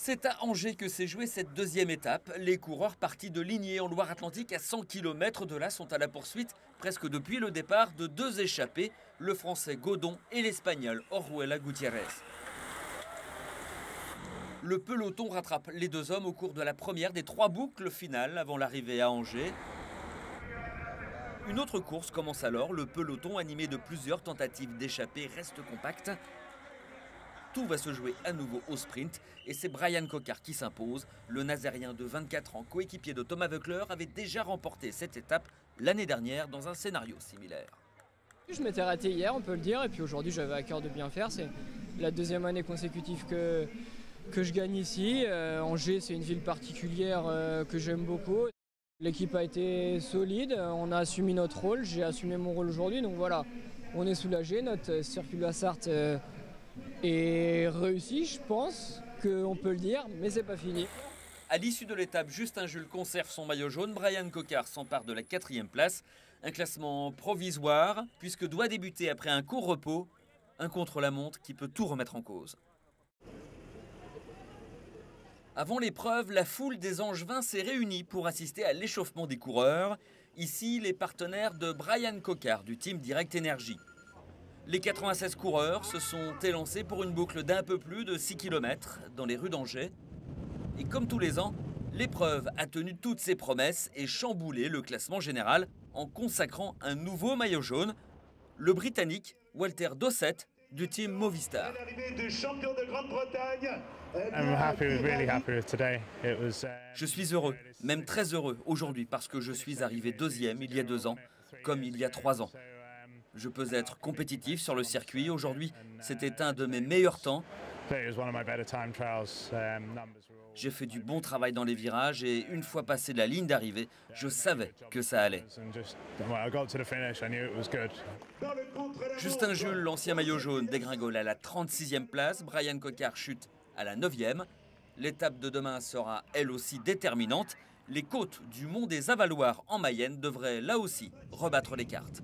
C'est à Angers que s'est jouée cette deuxième étape. Les coureurs partis de Ligné en Loire-Atlantique à 100 km de là sont à la poursuite presque depuis le départ de deux échappés, le français Godon et l'espagnol Oruela Gutiérrez. Le peloton rattrape les deux hommes au cours de la première des trois boucles finales avant l'arrivée à Angers. Une autre course commence alors, le peloton animé de plusieurs tentatives d'échapper reste compact. Tout va se jouer à nouveau au sprint et c'est Bryan Coquard qui s'impose. Le Nazérien de 24 ans, coéquipier de Thomas Voeckler, avait déjà remporté cette étape l'année dernière dans un scénario similaire. Je m'étais raté hier, on peut le dire, et puis aujourd'hui j'avais à cœur de bien faire. C'est la deuxième année consécutive que je gagne ici. Angers, c'est une ville particulière que j'aime beaucoup. L'équipe a été solide, on a assumé notre rôle, j'ai assumé mon rôle aujourd'hui, donc voilà, on est soulagé. Notre circuit à Sarthe est réussi, je pense qu'on peut le dire, mais c'est pas fini. À l'issue de l'étape, Justin Jules conserve son maillot jaune, Bryan Coquard s'empare de la 4e place. Un classement provisoire, puisque doit débuter après un court repos, un contre-la-montre qui peut tout remettre en cause. Avant l'épreuve, la foule des Angevins s'est réunie pour assister à l'échauffement des coureurs. Ici, les partenaires de Bryan Coquard du team Direct Energy. Les 96 coureurs se sont élancés pour une boucle d'un peu plus de 6 km dans les rues d'Angers. Et comme tous les ans, l'épreuve a tenu toutes ses promesses et chamboulé le classement général en consacrant un nouveau maillot jaune, le Britannique Walter Dossett du team Movistar. Je suis heureux, même très heureux aujourd'hui parce que je suis arrivé deuxième il y a 2 ans, comme il y a 3 ans. Je peux être compétitif sur le circuit. Aujourd'hui, c'était un de mes meilleurs temps. J'ai fait du bon travail dans les virages et une fois passé la ligne d'arrivée, je savais que ça allait. Justin Jules, l'ancien maillot jaune, dégringole à la 36e place. Bryan Coquard chute à la 9e. L'étape de demain sera elle aussi déterminante. Les côtes du Mont des Avaloirs en Mayenne devraient là aussi rebattre les cartes.